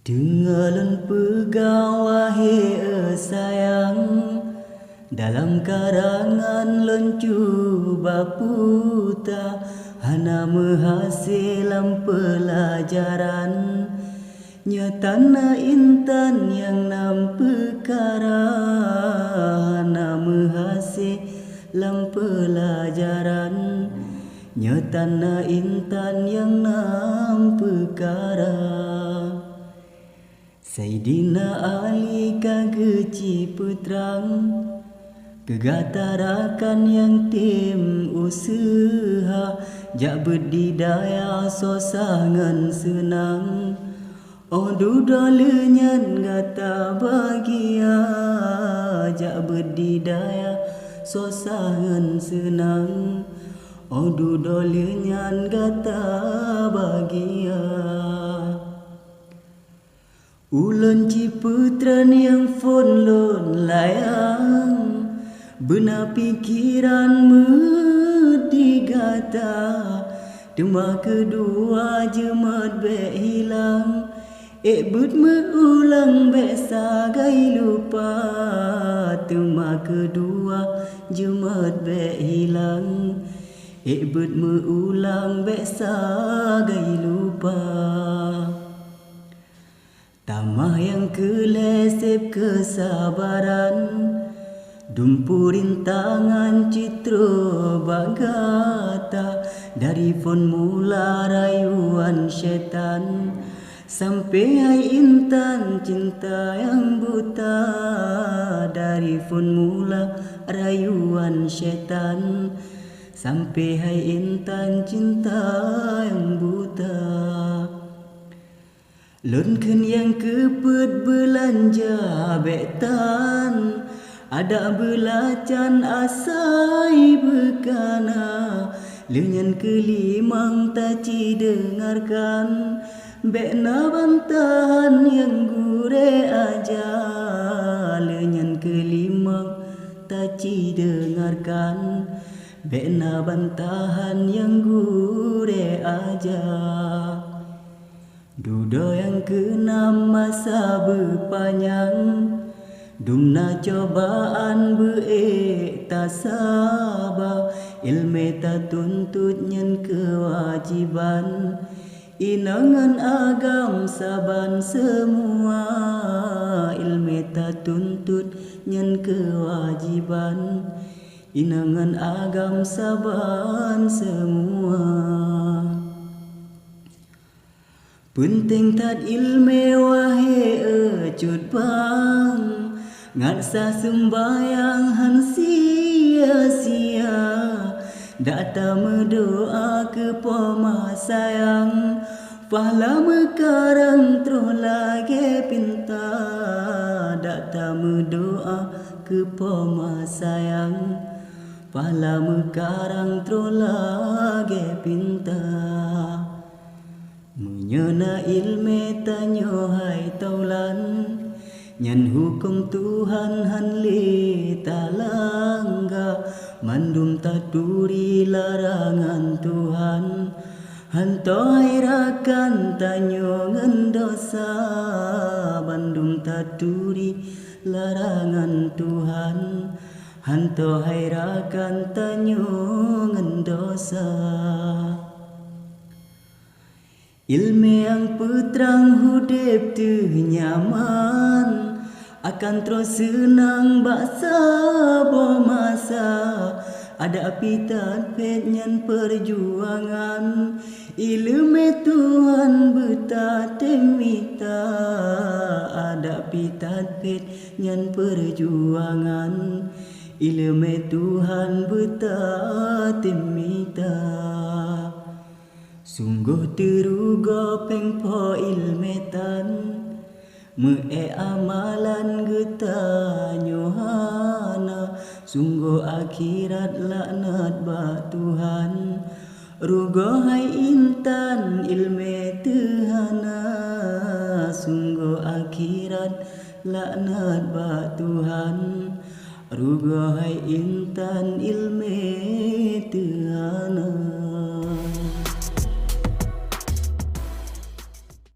Dengalan pegang wahai sayang, dalam karangan lencu baputa hana menghasilkan pelajaran, nyatana intan yang nam perkara hana menghasilkan pelajaran, nyatana intan yang nam perkara. Saidina Ali kageci putrang, kegatarakan yang tim usaha, jak berdidaya sosangan senang. Oh dudolenyan gata bahagia, jak berdidaya sosangan senang. Oh dudolenyan gata bahagia. Ulun ciputran yang fon lon layang, benar pikiran medigata, dema kedua jemat bek hilang, but meulang bek sagai lupa, dema kedua jemat bek hilang, but meulang bek sagai lupa. Tamah yang kelesep kesabaran, dumpurin tangan citro bagata, dari fon mula rayuan syaitan, sampai hai intan cinta yang buta, dari fon mula rayuan syaitan, sampai hai intan cinta yang buta. Lunken yang kepet belanja betan, ada belacan asai bekana, lenyan kelimang taci dengarkan, bekna bantahan yang gure aja, lenyan kelimang taci dengarkan, bekna bantahan yang gure aja. Dudo yang keenam masa berpanjang, dumna cobaan beek tak sabar, ilmu tak tuntut nyen kewajiban, inangan agam saban semua, ilmu tak tuntut nyen kewajiban, inangan agam saban semua. Penting tad ilme wahai ecut bang, ngatsa sembayang han sia-sia, data mendoa ke poma sayang, pahala mekarang terus lagi pinta, data mendoa ke poma sayang, pahala mekarang terus lagi pinta. Menyena ilme tanyo hai taulan, nyan hukum Tuhan han le talangga, mandum taturi larangan Tuhan, hanto hai rakan tanyo ngendosa, mandum taturi larangan Tuhan, hanto hai rakan tanyo ngendosa. Ilmu yang putrang hudep tu nyaman, akan terus senang baksa bomasa, ada pitan petnyan perjuangan, ilmu Tuhan betatem mita, ada pitan petnyan perjuangan, ilmu Tuhan betatem mita. Sungguh teruga pengpo ilmetan, amalan geta nyohana, sungguh akhirat laknat ba Tuhan, rugo hai intan ilme tehana, sungguh akhirat laknat ba Tuhan, rugo hai intan ilme tehana.